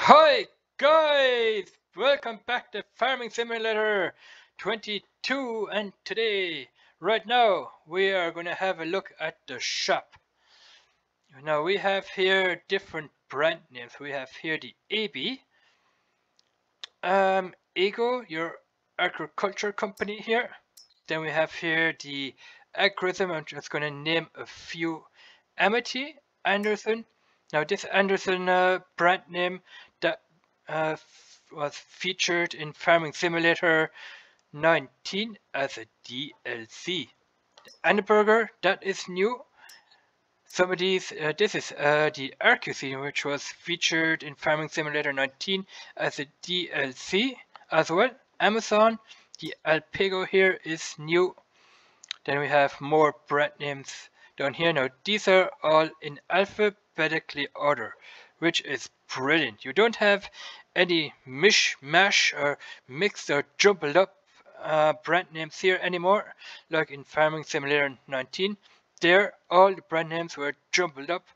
Hi guys! Welcome back to Farming Simulator 22, and today, right now, we are going to have a look at the shop. Now we have here different brand names. We have here the AB, Ego, your agriculture company here. Then we have here the algorithm. I'm just going to name a few. Amity, Anderson. Now this Anderson brand name that was featured in Farming Simulator 19 as a DLC. Anneberger, that is new. Some of these, this is the RQC, which was featured in Farming Simulator 19 as a DLC as well. Amazon, the Alpago here is new. Then we have more brand names down here. Now these are all in alphabetically order, which is brilliant. You don't have any mishmash or mixed or jumbled up brand names here anymore, like in Farming Simulator 19. There, all the brand names were jumbled up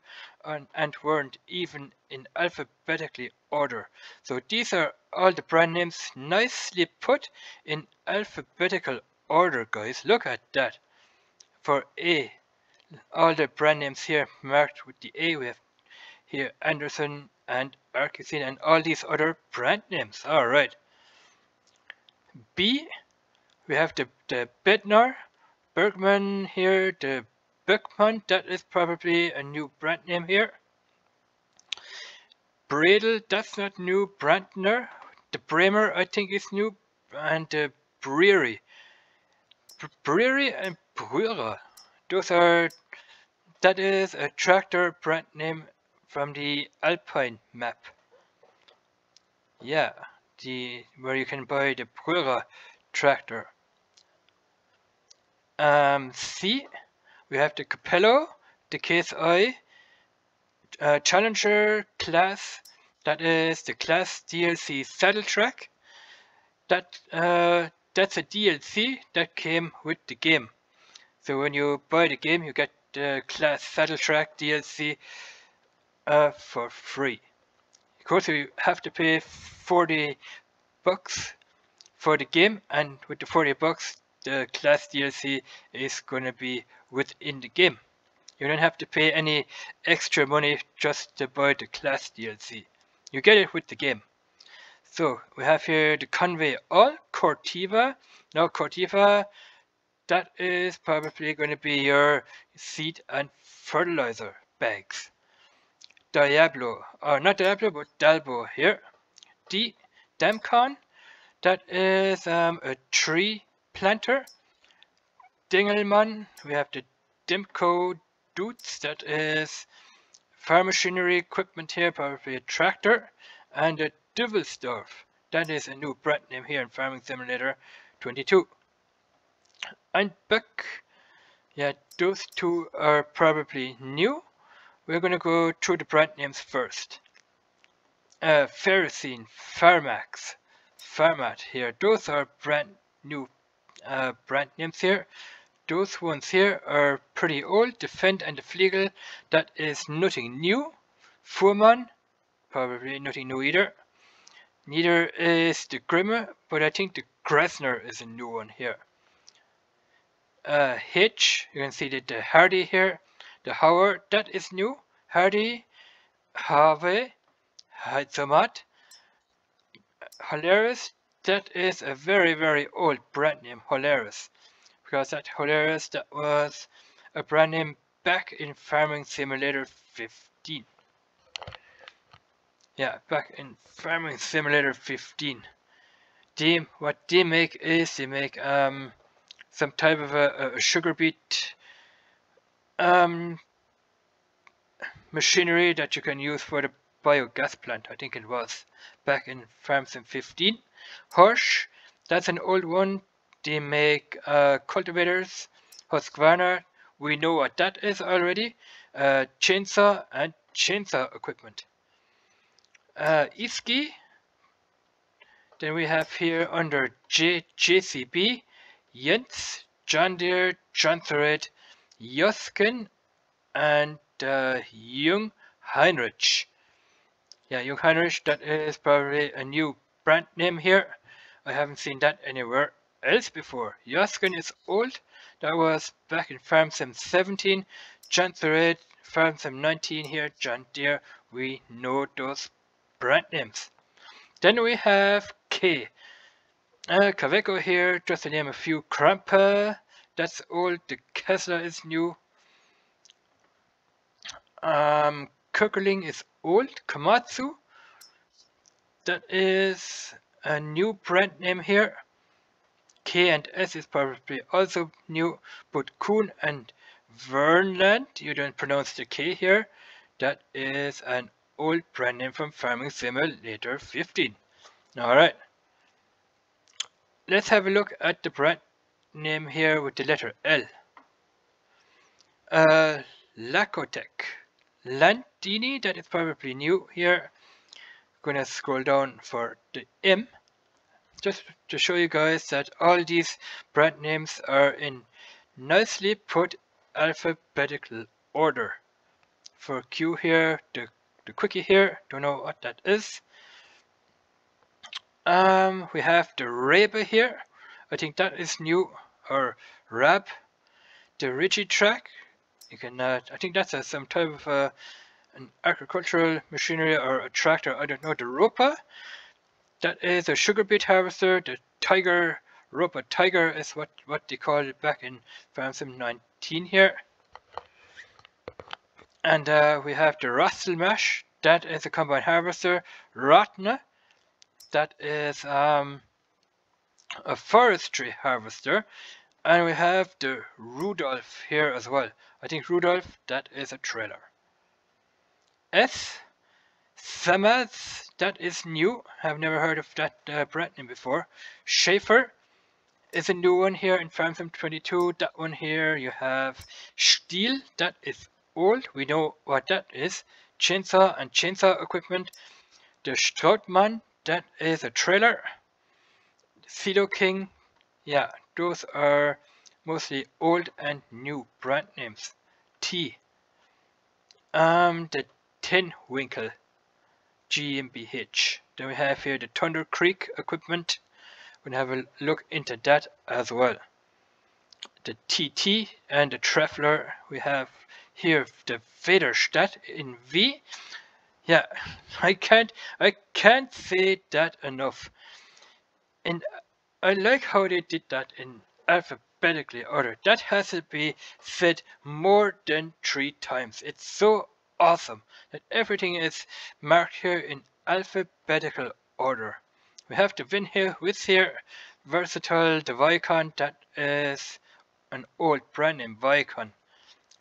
and weren't even in alphabetically order. So these are all the brand names nicely put in alphabetical order, guys. Look at that. For A, all the brand names here marked with the A. We have here Anderson and Arcusin and all these other brand names. Alright. B, we have the Bednar, Bergman here, the Beckman, that is probably a new brand name here. Bredel, that's not new. Brandner, the Bremer I think is new, and the Brewery. Brewery and Brürer, that is a tractor brand name from the Alpine map. Yeah, where you can buy the Brürer tractor. C, we have the Capello, the Case I, Challenger class, that is the class DLC saddle track. That's a DLC that came with the game. So when you buy the game, you get the class saddle track DLC for free. Of course, you have to pay $40 for the game, and with the $40, the class DLC is gonna be within the game. You don't have to pay any extra money just to buy the class DLC. You get it with the game. So we have here the Convey All Cortiva. Now Cortiva, that is probably going to be your seed and fertilizer bags. Diablo, or not Diablo, but Dalbo here. D, Damcon, that is a tree planter. Dingelmann, we have the Dimco Doots, that is farm machinery equipment here, probably a tractor. And the Duvelsdorf, that is a new brand name here in Farming Simulator 22. And Buck, yeah, those two are probably new. We're going to go through the brand names first. Ferrocene, Pharmax, Pharmat here, those are brand new brand names here. Those ones here are pretty old. The Fendt and the Flegel, that is nothing new. Fuhrmann, probably nothing new either. Neither is the Grimme, but I think the Grasner is a new one here. Hitch, you can see that the Hardy here. The Hauer, that is new. Hardy, Harvey, Heizomat. Hilarious, that is a very, very old brand name, Hilarious. Because that Hilarious, that was a brand name back in Farming Simulator 15. Yeah, back in Farming Simulator 15. What they make is they make some type of a sugar beet machinery that you can use for the biogas plant. I think it was back in Farm Sim 15. Hirsch, that's an old one. They make cultivators. Husqvarna, we know what that is already. Chainsaw and chainsaw equipment. Iski, then we have here under JCB, Jens, John Deere, John Thread, Josken, and Jung Heinrich. Yeah, Jungheinrich, that is probably a new brand name here. I haven't seen that anywhere else before. Josken is old. That was back in Farm Sim 17. Chancered, Farm Sim 19 here, John Deere. We know those brand names. Then we have K. Kaweco here, just to name a few. Krampa, that's old. The Kessler is new. Köckerling is old. Komatsu, that is a new brand name here. K and S is probably also new, but Kuhn and Vernland, you don't pronounce the K here, that is an old brand name from Farming Simulator 15. Alright, let's have a look at the brand name here with the letter L. Lacotech. Landini, that is probably new here. Gonna scroll down for the M. Just to show you guys that all these brand names are in nicely put alphabetical order. For Q here, the quickie here, don't know what that is. We have the Rebe here, I think that is new, or Rab. The Rigitrack, you can, I think that's some type of an agricultural machinery or a tractor, I don't know. The Ropa, that is a sugar beet harvester. The Tiger, Ropa Tiger is what they called it back in Farm Sim 19 here. And we have the Rastelmash, that is a combine harvester. Ratna, that is a forestry harvester. And we have the Rudolph here as well. I think Rudolph, that is a trailer. S. Samaz, that is new. I've never heard of that brand name before. Schaefer is a new one here in Farm Sim 22. That one here you have Stiel, that is old. We know what that is. Chainsaw and chainsaw equipment. The Stroutmann, that is a trailer. Silo King, yeah, those are mostly old and new brand names. T. The Tin Winkle GmbH. Then we have here the Thunder Creek equipment. We're gonna have a look into that as well. The TT and the Treffler. We have here the Vaderstadt in V. Yeah, I can't say that enough. And I like how they did that in alphabetically order. That has to be said more than 3 times. It's so awesome that everything is marked here in alphabetical order. We have the Win here, with here, Versatile, the Vicon, that is an old brand name, Vicon.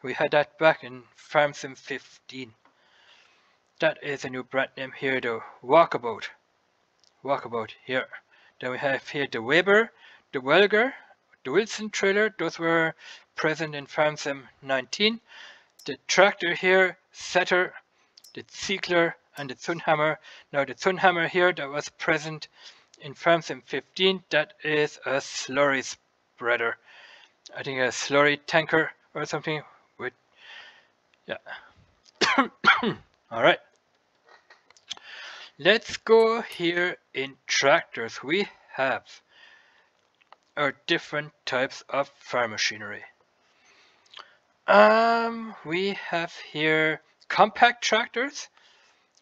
We had that back in Farm Sim 15. That is a new brand name here, the Walkabout. Walkabout here. Then we have here the Weber, the Welger, the Wilson trailer. Those were present in Farm Sim 19. The tractor here, Setter, the Ziegler, and the Zunhammer. Now the Zunhammer here that was present in Farm Sim 15, that is a slurry spreader. I think a slurry tanker or something with, yeah. Alright. Let's go here in tractors. We have our different types of farm machinery. We have here compact tractors.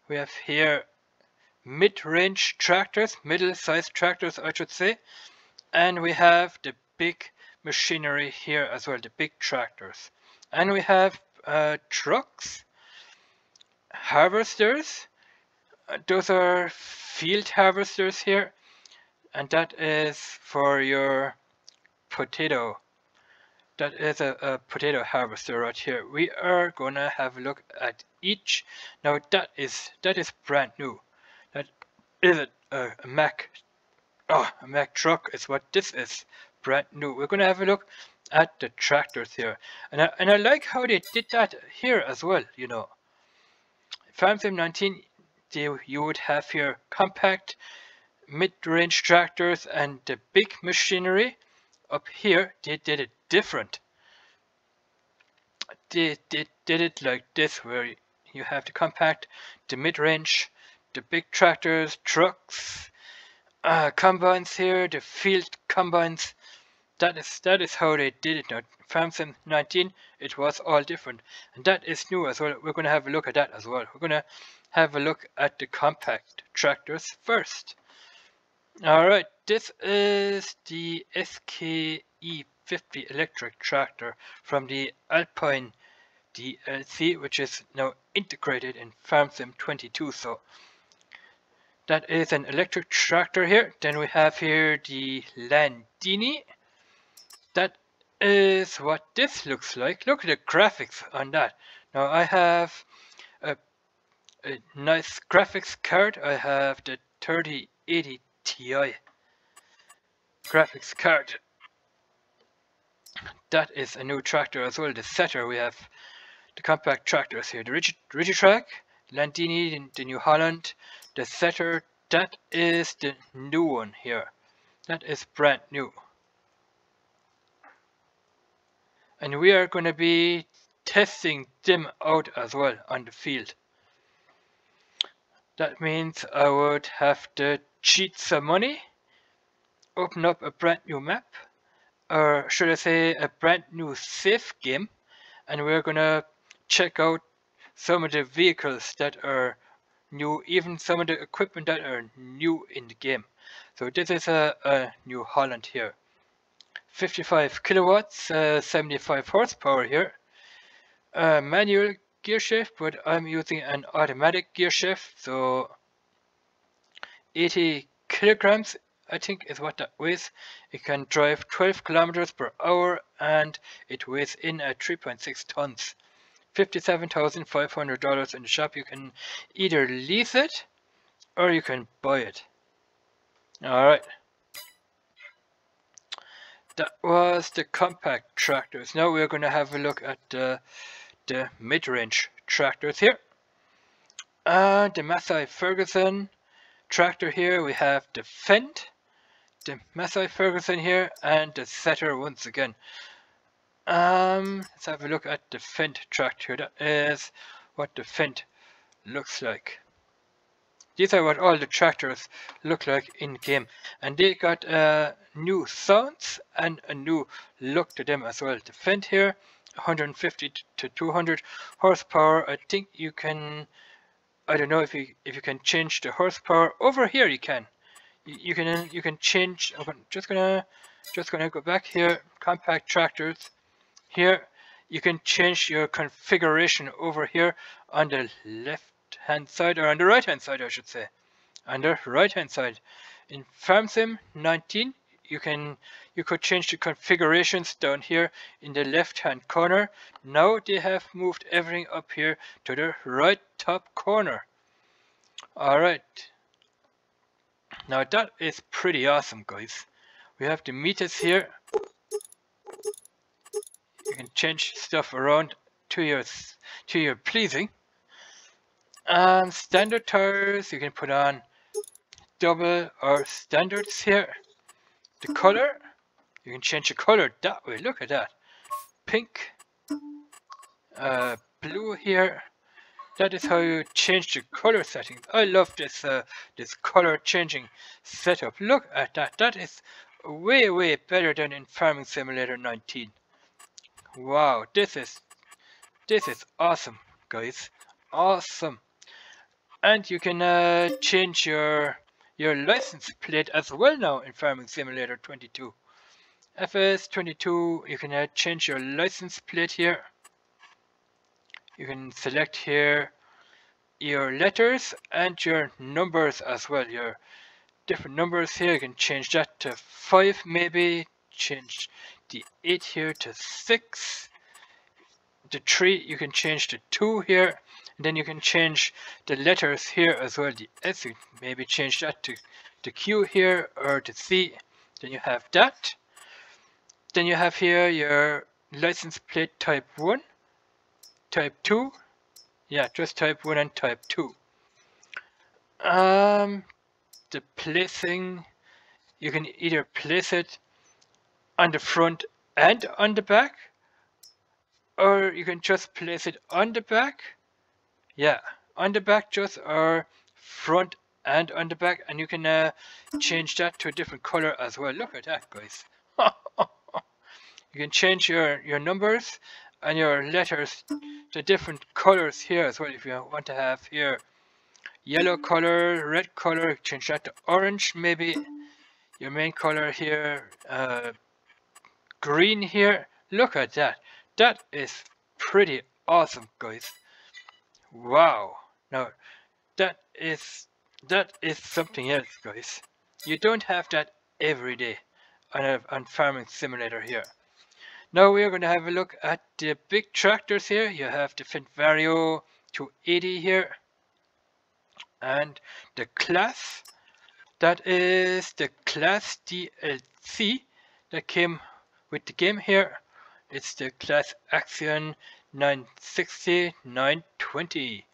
We have here mid-range tractors, middle-sized tractors, I should say. And we have the big machinery here as well, the big tractors. And we have trucks, harvesters. Those are field harvesters here. And that is for your potato. That is a potato harvester right here. We are gonna have a look at each. Now that is brand new. That is a Mack. Oh, a Mack truck is what this is. Brand new. We're gonna have a look at the tractors here, and I like how they did that here as well. You know, Farm Sim 19, you would have here compact, mid-range tractors, and the big machinery. Up here, they did it different. They did it like this, where you have the compact, the mid-range, the big tractors, trucks, combines here, the field combines. That is how they did it now. Farm Sim 19, it was all different, and that is new as well. We're going to have a look at that as well. We're going to have a look at the compact tractors first. Alright, this is the SKE50 electric tractor from the Alpine DLC, which is now integrated in Farm Sim 22. So that is an electric tractor here. Then we have here the Landini. That is what this looks like. Look at the graphics on that. Now I have a nice graphics card. I have the 3080 Ti graphics card. That is a new tractor as well. The setter, we have the compact tractors here. The Rigitrack, Landini, the New Holland, the setter, that is the new one here. That is brand new. And we are going to be testing them out as well on the field. That means I would have to cheat some money, open up a brand new map, or should I say a brand new safe game, and we're gonna check out some of the vehicles that are new, even some of the equipment that are new in the game. So this is a New Holland here. 55 kilowatts, 75 horsepower here. Manual gear shift, but I'm using an automatic gear shift, so 80 kilograms I think is what that weighs. It can drive 12 kilometers per hour and it weighs in at 3.6 tons. $57,500 in the shop. You can either lease it or you can buy it. Alright. That was the compact tractors. Now we're going to have a look at the mid-range tractors here. The Massey Ferguson tractor here. We have the Fendt, the Massey Ferguson here, and the setter once again. Let's have a look at the Fendt tractor. That is what the Fendt looks like. These are what all the tractors look like in game, and they got new sounds and a new look to them as well. The Fendt here, 150 to 200 horsepower. I think you can, I don't know if you can change the horsepower. Over here you can. You can change. I'm just gonna go back here. Compact tractors. Here you can change your configuration over here on the left hand side, or on the right hand side I should say. On the right hand side. In Farm Sim 19 you could change the configurations down here in the left hand corner. Now they have moved everything up here to the right top corner. Alright. Now that is pretty awesome, guys. We have the meters here. You can change stuff around to your pleasing. Standard tires, you can put on double or standards here. The color, you can change the color that way. Look at that. Pink, blue here. That is how you change the color settings. I love this this color changing setup. Look at that. That is way better than in Farming Simulator 19. Wow, this is awesome, guys. Awesome. And you can change your license plate as well now in Farming Simulator 22. FS22, you can change your license plate here. You can select here your letters and your numbers as well. Your different numbers here, you can change that to 5 maybe. Change the 8 here to 6. The 3 you can change to 2 here. And then you can change the letters here as well. The S, you maybe change that to the Q here or the C. Then you have that. Then you have here your license plate type 1, type 2. Yeah, just type 1 and type 2. The placing, you can either place it on the front and on the back, or you can just place it on the back. Yeah, on the back just, or front and on the back, and you can change that to a different color as well. Look at that, guys. You can change your numbers and your letters to different colors here as well. If you want to have here yellow color, red color, change that to orange maybe. Your main color here, green here. Look at that. That is pretty awesome, guys. Wow. Now that is something else, guys. You don't have that every day on Farming Simulator here. Now we are going to have a look at the big tractors here. You have the Fendt Vario 280 here, and the class, that is the class DLC that came with the game here. It's the class Axion 960 920.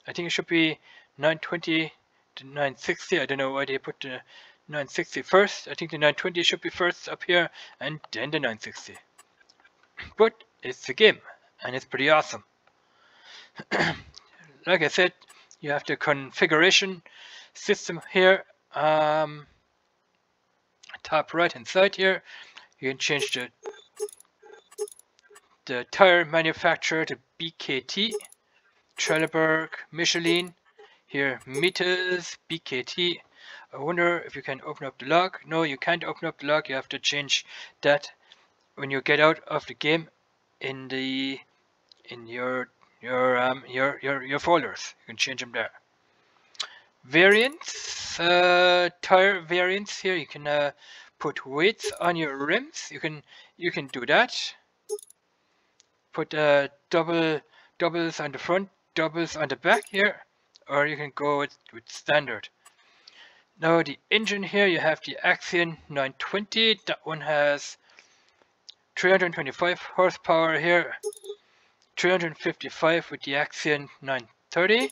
I think it should be 920 to 960. I don't know why they put the 960 first. I think the 920 should be first up here and then the 960. But it's a game and it's pretty awesome. Like I said, you have the configuration system here, top right hand side here. You can change the tire manufacturer to BKT, Trelleborg, Michelin. Here meters, BKT. I wonder if you can open up the log. No, you can't open up the log. You have to change that when you get out of the game in your folders. You can change them there. Variants, tire variants here. You can put weights on your rims. You can do that. Put doubles on the front, doubles on the back here, or you can go with standard. Now the engine here, you have the Axion 920. That one has 325 horsepower here, 355 with the Axion 930.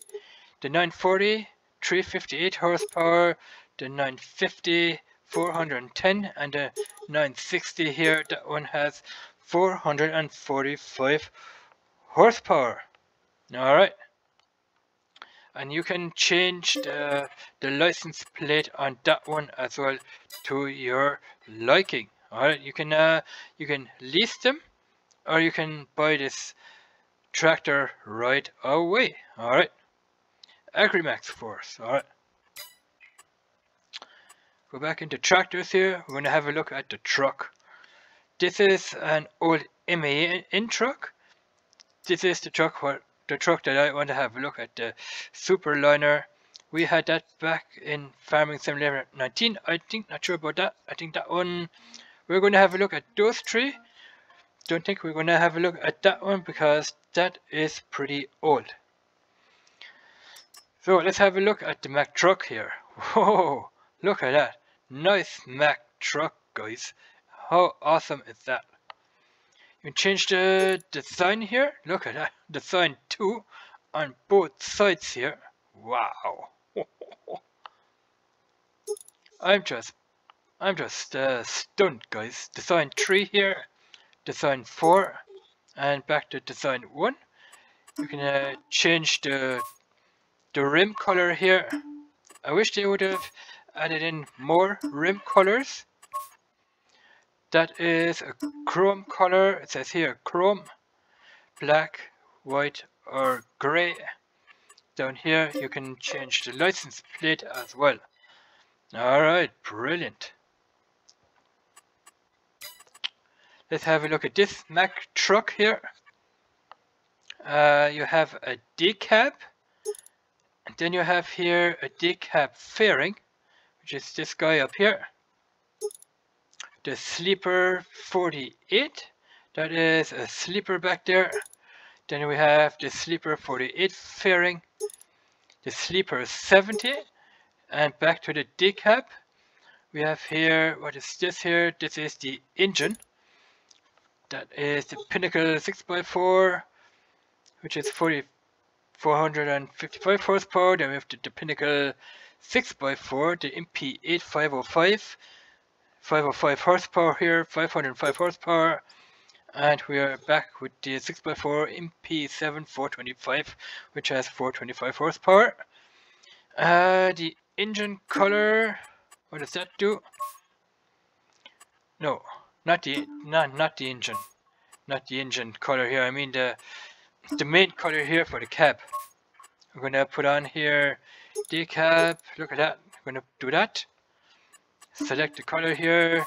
The 940, 358 horsepower. The 950, 410, and the 960 here, that one has 445 horsepower. Alright. And you can change the license plate on that one as well to your liking. Alright, you can lease them, or you can buy this tractor right away. Alright. Agrimax Force. Alright. Go back into tractors here. We're going to have a look at the truck. This is an old MAN truck. This is the truck that I want to have a look at, the Superliner. We had that back in Farming Simulator 19. I think, not sure about that. I think that one, we're going to have a look at those three. Don't think we're going to have a look at that one because that is pretty old. So let's have a look at the Mack truck here. Whoa, look at that. Nice Mack truck, guys. How awesome is that? You can change the design here. Look at that. Design 2 on both sides here. Wow. I'm just stunned, guys. Design 3 here. Design 4. And back to design 1. You can change the rim color here. I wish they would have added in more rim colors. That is a chrome color. It says here chrome, black, white, or gray. Down here you can change the license plate as well. Alright, brilliant. Let's have a look at this Mack truck here. You have a decab, and then you have here a decab fairing, which is this guy up here. The Sleeper 48, that is a sleeper back there. Then we have the Sleeper 48 fairing, the Sleeper 70, and back to the decab. We have here, what is this here? This is the engine. That is the Pinnacle 6x4, which is 455 horsepower. Then we have the Pinnacle 6x4, the MP8 505. 505 horsepower here, 505 horsepower, and we are back with the 6x4 MP7 425, which has 425 horsepower. The engine color, what does that do? No, not the engine. Not the engine color here. I mean the main color here for the cab. I'm gonna put on here decab. Look at that. I'm gonna do that. Select the color here.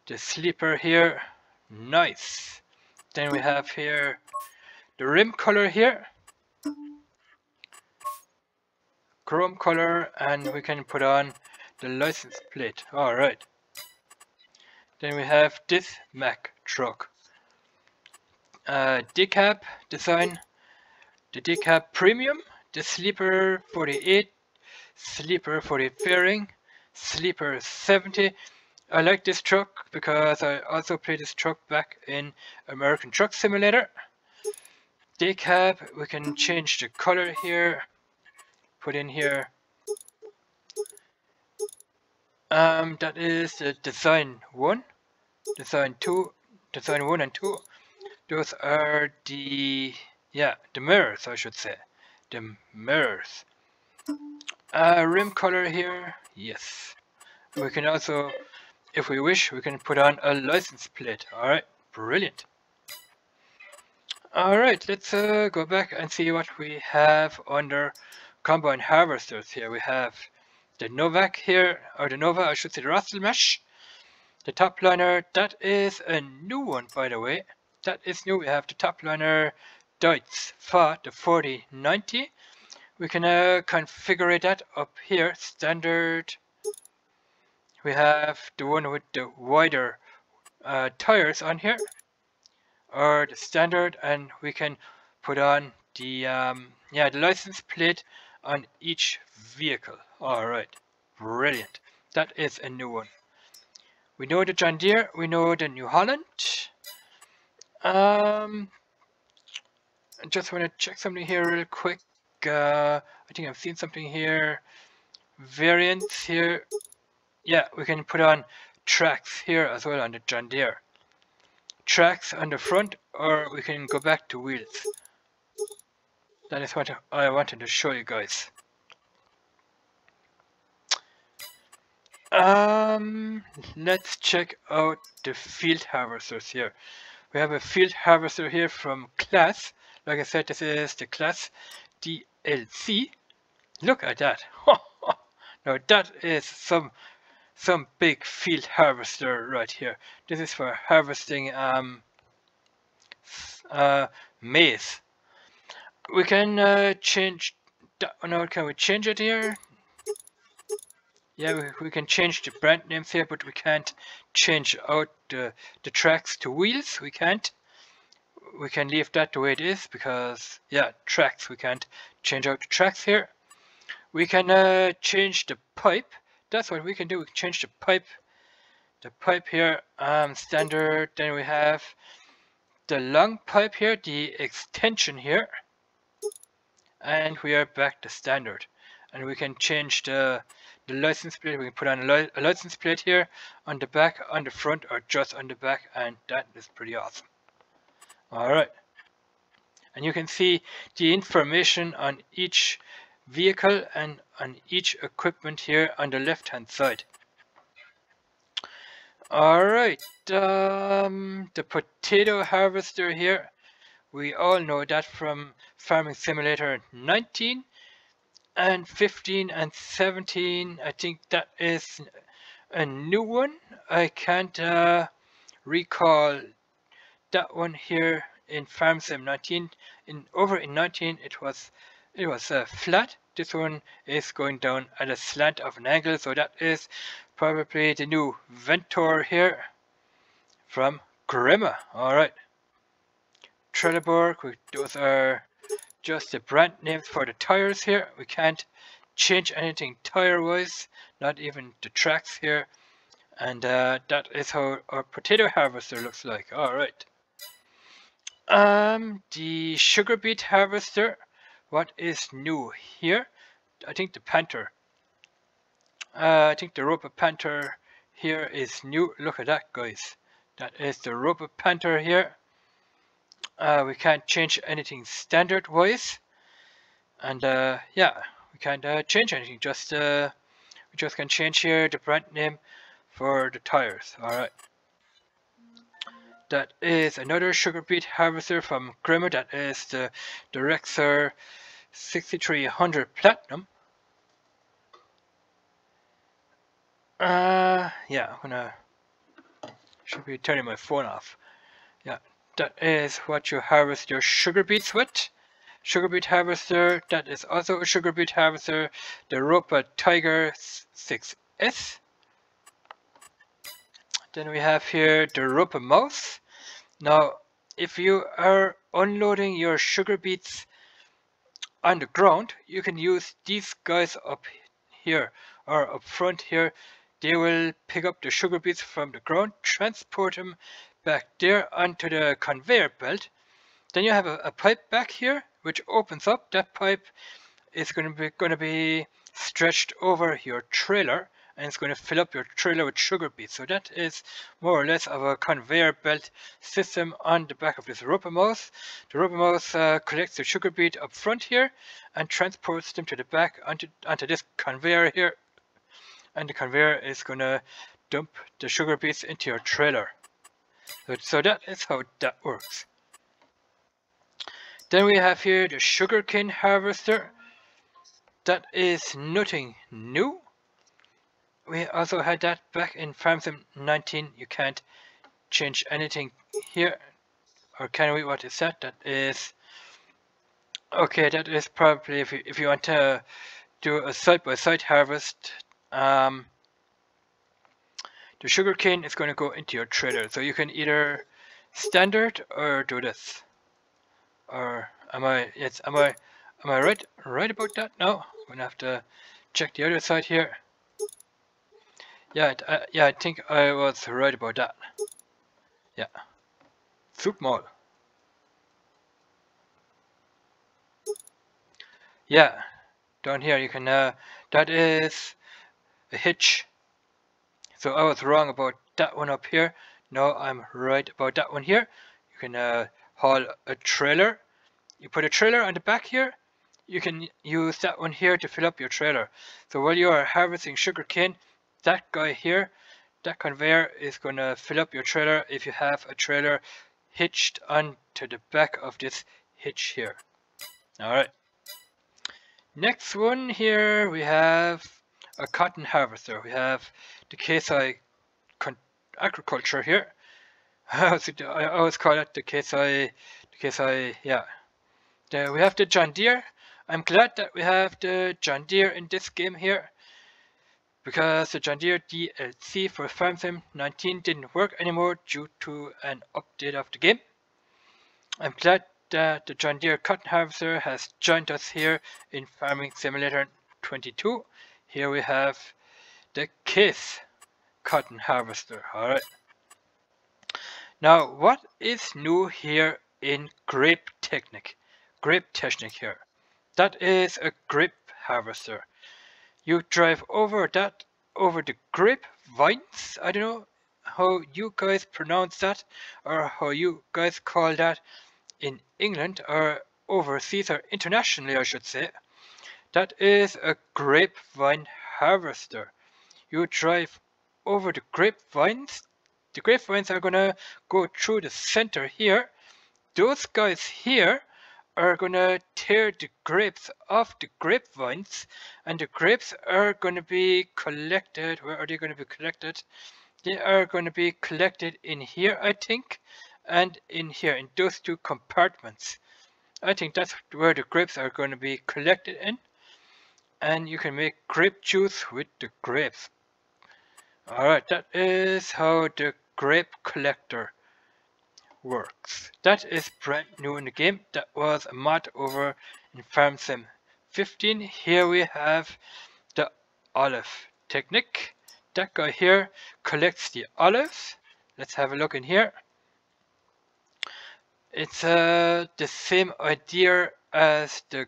The sleeper here. Nice. Then we have here the rim color here. Chrome color, and we can put on the license plate. Alright. Then we have this Mack truck. Decab design. The decab premium. The sleeper 48. Sleeper 40 fairing. Sleeper 70. I like this truck because I also played this truck back in American Truck Simulator. Decab, we can change the color here. Put in here. That is the design 1, design 2, design 1 and 2. Those are the mirrors, I should say. The mirrors. Rim color here, yes. We can also, if we wish, we can put on a license plate. Alright, brilliant. Alright, let's go back and see what we have under combine harvesters here. We have the Novak here, or the Nova, I should say the Russell Mesh. The top liner, that is a new one, by the way. That is new. We have the top liner Deutz for the 4090. We can configure that up here, standard. We have the one with the wider tires on here, or the standard, and we can put on the the license plate on each vehicle. Alright, brilliant. That is a new one. We know the John Deere, we know the New Holland. I just want to check something here real quick. I think I've seen something here. Variants here. Yeah, we can put on tracks here as well on the John Deere. Tracks on the front, or we can go back to wheels. That is what I wanted to show you guys. Let's check out the field harvesters here. We have a field harvester here from class. Like I said, this is the class DLC. Look at that. Now that is some big field harvester right here. This is for harvesting maize. We can change that. No, can we change it here? Yeah, we can change the brand names here, but we can't change out the tracks to wheels. We can't. We can leave that the way it is because, yeah, tracks. We can't change out the tracks here. We can change the pipe. That's what we can do. We can change the pipe. The pipe here, standard. Then we have the long pipe here, the extension here. And we are back to standard. And we can change the license plate. We can put on a license plate here on the back, on the front, or just on the back, and that is pretty awesome. Alright, and you can see the information on each vehicle and on each equipment here on the left hand side. Alright, the potato harvester here, we all know that from Farming Simulator 19 and 15 and 17. I think that is a new one. I can't recall that one here in Farm Sim 19. Over in 19 it was flat. This one is going down at a slant of an angle, so that is probably the new Ventor here from Grima. Alright, Trelleborg, those are just the brand names for the tires here. We can't change anything tire wise, not even the tracks here. And that is how our potato harvester looks like. Alright. The sugar beet harvester. What is new here? I think the Panther. I think the Roper Panther here is new. Look at that, guys. That is the Roper Panther here. We can't change anything standard wise. And yeah, we can't change anything. Just we just can change here the brand name for the tires. All right. That is another sugar beet harvester from Grimmer. That is the Rexer 6300 Platinum. Yeah, I'm gonna should be turning my phone off. Yeah, that is what you harvest your sugar beets with. Sugar beet harvester. That is also a sugar beet harvester. The Ropa Tiger 6S. Then we have here the Ropa Mouse. Now, if you are unloading your sugar beets on the ground, you can use these guys up here or up front here. They will pick up the sugar beets from the ground, transport them back there onto the conveyor belt. Then you have a pipe back here which opens up. That pipe is going to be stretched over your trailer, and it's going to fill up your trailer with sugar beets. So that is more or less of a conveyor belt system on the back of this Ropa Mouse. The Ropa Mouse collects the sugar beet up front here and transports them to the back onto this conveyor here, and the conveyor is going to dump the sugar beets into your trailer. So that is how that works. Then we have here the sugarcane harvester. That is nothing new. We also had that back in Farm Sim 19. You can't change anything here. Or can we? What is that? That is... Okay, that is probably if you want to do a side-by-side harvest. The sugarcane is going to go into your trailer. So you can either standard or do this. Or am I right about that? No, I'm gonna have to check the other side here. Yeah, I think I was right about that. Yeah, soup mall. Yeah, down here you can. That is a hitch. So I was wrong about that one up here. No, I'm right about that one here. You can haul a trailer. You put a trailer on the back here. You can use that one here to fill up your trailer. So while you are harvesting sugarcane, that guy here, that conveyor is going to fill up your trailer if you have a trailer hitched onto the back of this hitch here. Alright. Next one here we have a cotton harvester. We have the KSI agriculture here. I always call it the KSI, yeah. We have the John Deere. I'm glad that we have the John Deere in this game here, because the John Deere DLC for Farm Sim 19 didn't work anymore due to an update of the game. I'm glad that the John Deere Cotton Harvester has joined us here in Farming Simulator 22. Here we have the Case Cotton Harvester. Alright. Now, what is new here in Grape Technic here? That is a grape harvester. You drive over the grapevines. I don't know how you guys pronounce that, or how you guys call that in England, or overseas, or internationally I should say. That is a grapevine harvester. You drive over the grapevines. The grapevines are gonna go through the center here. Those guys here are gonna tear the grapes off the grapevines, and the grapes are gonna be collected. Where are they gonna be collected? They are gonna be collected in here, I think, and in here, in those two compartments. I think that's where the grapes are gonna be collected in, and you can make grape juice with the grapes. Alright, that is how the grape collector works. That is brand new in the game. That was a mod over in Farm Sim 15. Here we have the olive technique. That guy here collects the olives. Let's have a look in here. It's the same idea as the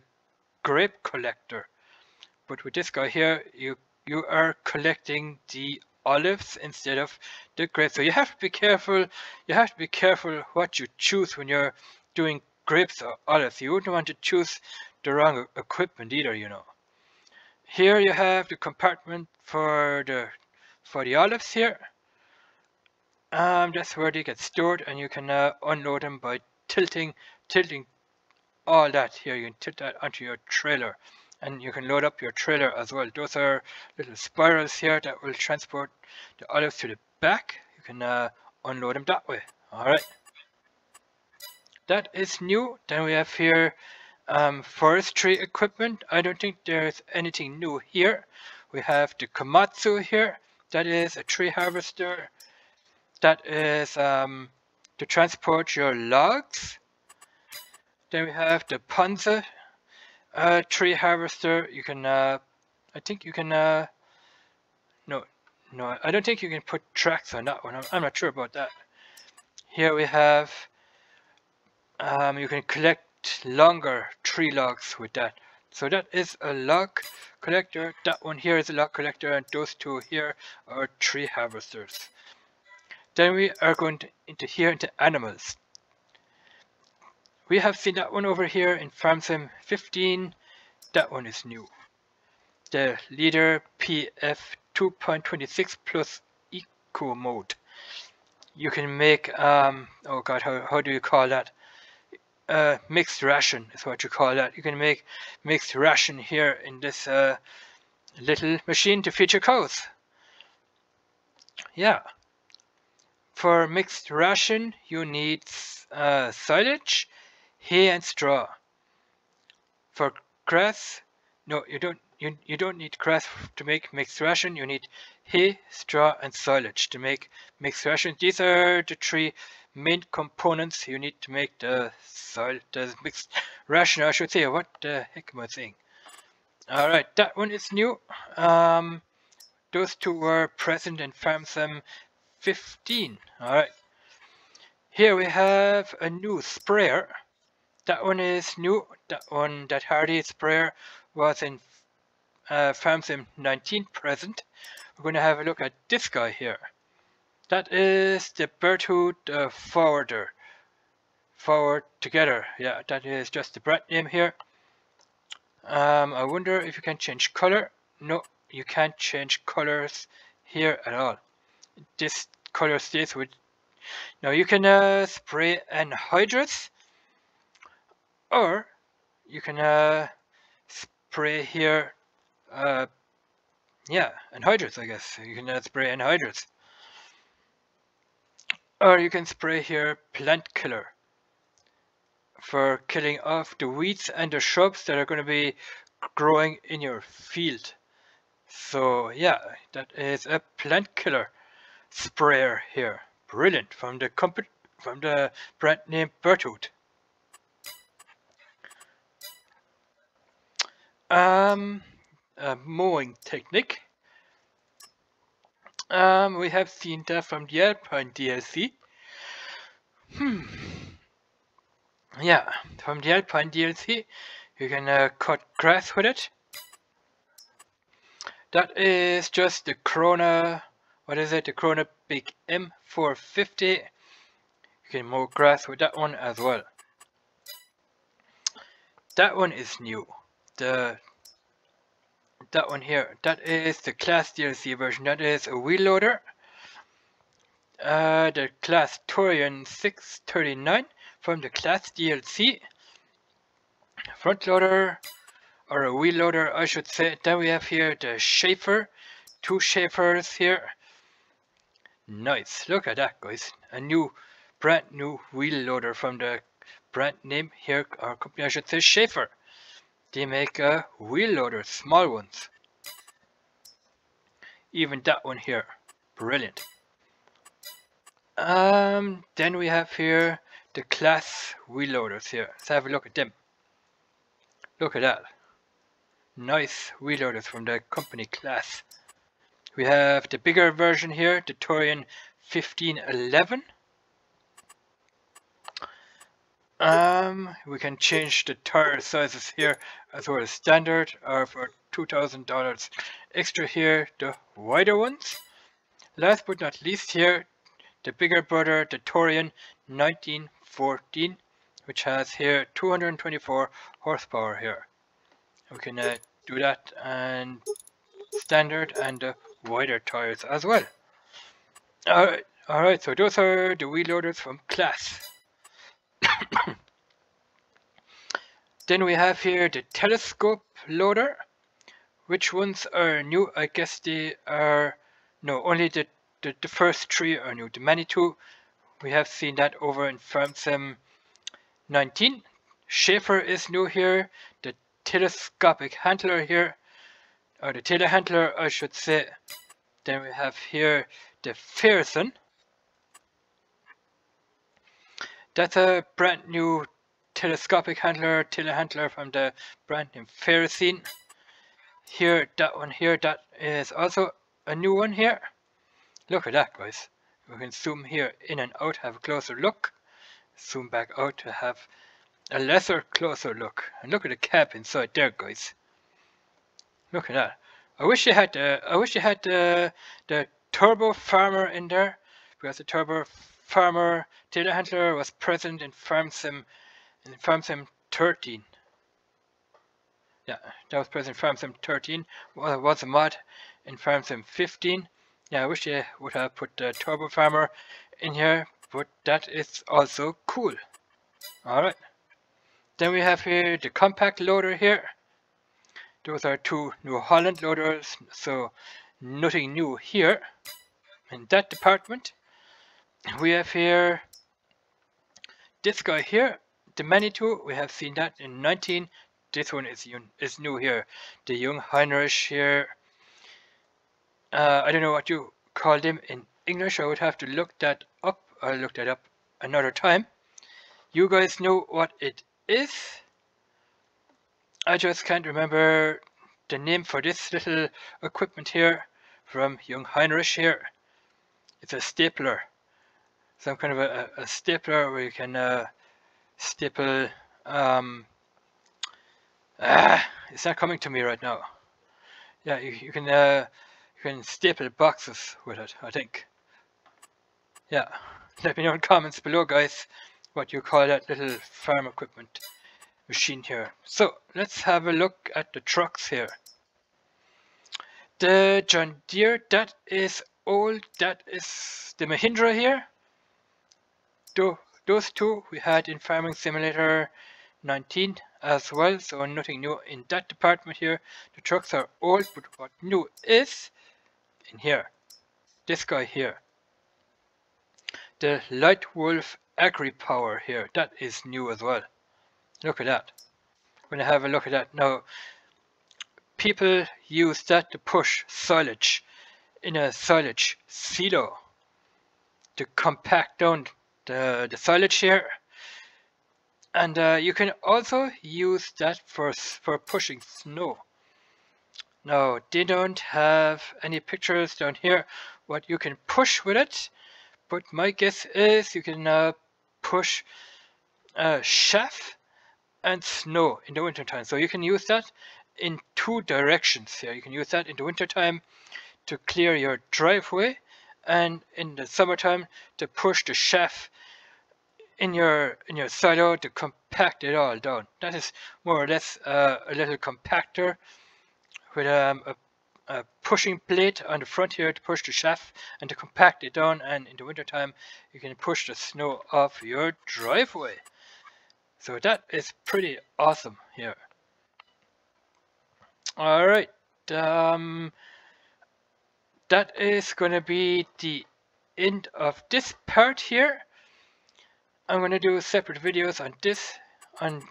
grape collector, but with this guy here, you are collecting the olives instead of the grapes. So you have to be careful. You have to be careful what you choose when you're doing grapes or olives. You wouldn't want to choose the wrong equipment either, you know. Here you have the compartment for the olives here. That's where they get stored, and you can unload them by tilting all that here. You can tilt that onto your trailer, and you can load up your trailer as well. Those are little spirals here that will transport the olives to the back. You can unload them that way. All right, that is new. Then we have here forestry equipment. I don't think there's anything new here. We have the Komatsu here. That is a tree harvester. That is to transport your logs. Then we have the Ponza tree harvester. You can, I think you can, no, I don't think you can put tracks on that one. I'm not sure about that. Here we have, you can collect longer tree logs with that. So that is a log collector. That one here is a log collector, and those two here are tree harvesters. Then we are going into animals. We have seen that one over here in Farm Sim 15. That one is new. The Leader PF 2.26 plus Eco Mode. You can make, oh god, how do you call that? Mixed ration is what you call that. You can make mixed ration here in this little machine to feed your cows. Yeah. For mixed ration, you need silage, hay, and straw. For grass, no, you don't. You don't need grass to make mixed ration. You need hay, straw, and silage to make mixed ration. These are the three main components you need to make the mixed ration. I should say. What the heck am I saying? All right, that one is new. Those two were present in Farm Sim 15. All right. Here we have a new sprayer. That one is new. That Hardy sprayer was in Farm Sim 19 present. We're going to have a look at this guy here. That is the Berthoud Forwarder. Forward Together. Yeah, that is just the brand name here. I wonder if you can change color. No, you can't change colors here at all. This color stays with. Now you can spray anhydrous, or you can spray here. Yeah, anhydrous, I guess. You can spray anhydrous, or you can spray here plant killer for killing off the weeds and the shrubs that are going to be growing in your field. So yeah, that is a plant killer sprayer here. Brilliant, from the company, from the brand name Berthoud. A mowing technique. We have seen that from the Alpine DLC. Yeah, from the Alpine DLC, you can cut grass with it. That is just the Corona. What is it? The Corona Big M450. You can mow grass with that one as well. That one is new. That one here. That is the Class DLC version. That is a wheel loader. The Class Torian 639 from the Class DLC. Front loader, or a wheel loader, I should say. Then we have here the Schaefer. 2 Schaefers here. Nice, look at that, guys. A brand new wheel loader from the brand name here, our company, I should say, Schaefer. They make wheel loaders, small ones. Even that one here, brilliant. Then we have here the Class wheel loaders here. Let's have a look at them. Look at that. Nice wheel loaders from the company Class. We have the bigger version here, the Torian 1511. We can change the tire sizes here as well as standard, or for $2,000 extra here, the wider ones. Last but not least here, the bigger brother, the Torian 1914, which has here 224 horsepower here. We can do that, and standard and wider tires as well. Alright, so those are the wheel loaders from class. Then we have here the telescope loader. Which ones are new? I guess they are, no, only the first three are new. The Manitou, we have seen that over in Farm Sim 19. Schaefer is new here. The Telescopic Handler here, or the Telehandler I should say. Then we have here the Ferguson. That's a brand new telescopic handler, telehandler from the brand name Ferguson. Here, that one here, that is also a new one here. Look at that, guys. We can zoom here in and out, have a closer look. Zoom back out to have a lesser closer look. And look at the cab inside there, guys. Look at that. I wish you had the Turbo Farmer in there, because the Turbo Farmer telehandler was present in Farm Sim 13. Yeah, that was present in Farm Sim 13. Well, it was a mod in Farm Sim 15. Yeah, I wish they would have put the Turbo Farmer in here, but that is also cool. Alright. Then we have here the compact loader here. Those are two new Holland loaders, so nothing new here in that department. We have here this guy here, the Manitou. We have seen that in 19. This one is new here. The young Heinrich here. I don't know what you call them in English. I would have to look that up. I'll look that up another time. You guys know what it is. I just can't remember the name for this little equipment here from young Heinrich here. It's a stapler. Some kind of a stapler where you can staple. It's not coming to me right now. Yeah, you can staple boxes with it, I think. Yeah, let me know in comments below, guys, what you call that little farm equipment machine here. So let's have a look at the trucks here. The John Deere, that is old. That is the Mahindra here. Those two we had in Farming Simulator 19 as well, so nothing new in that department here. The trucks are old, but what new is in here, this guy here, the Light Wolf Agri Power here. That is new as well. Look at that. When I have a look at that now, people use that to push silage in a silage silo to compact down the silage here. And you can also use that for pushing snow. Now, they don't have any pictures down here what you can push with it, but my guess is you can push chaff and snow in the wintertime. So you can use that in two directions here. You can use that in the wintertime to clear your driveway, and in the summertime to push the chaff in your silo to compact it all down. That is more or less a little compactor with a pushing plate on the front here to push the chaff and to compact it down, and in the wintertime you can push the snow off your driveway. So that is pretty awesome here. Alright, that is going to be the end of this part here. I'm going to do separate videos on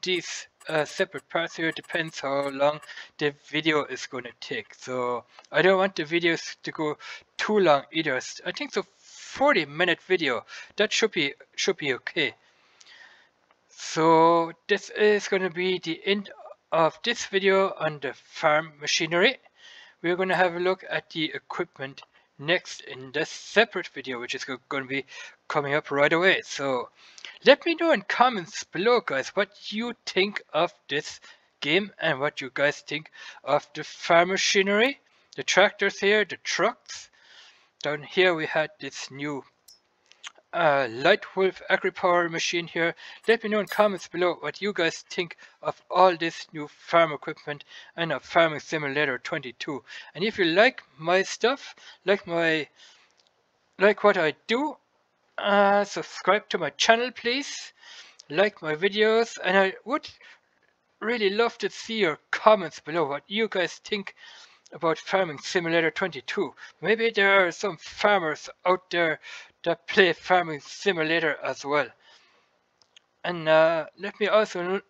these separate parts here. Depends how long the video is going to take. So I don't want the videos to go too long either. I think so 40-minute video, that should be okay. So this is going to be the end of this video on the farm machinery. We're going to have a look at the equipment next in this separate video, which is going to be coming up right away. So let me know in comments below, guys, what you think of this game and what you guys think of the farm machinery, the tractors here, the trucks. Down here we had this new Light Wolf AgriPower machine here. Let me know in comments below what you guys think of all this new farm equipment and of Farming Simulator 22. And if you like my stuff, like what I do, subscribe to my channel please, like my videos, and I would really love to see your comments below what you guys think about Farming Simulator 22. Maybe there are some farmers out there that play Farming Simulator as well. And let me also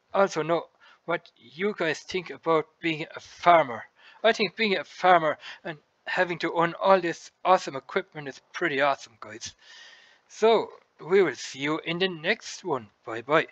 know what you guys think about being a farmer. I think being a farmer and having to own all this awesome equipment is pretty awesome, guys. So we will see you in the next one. Bye bye.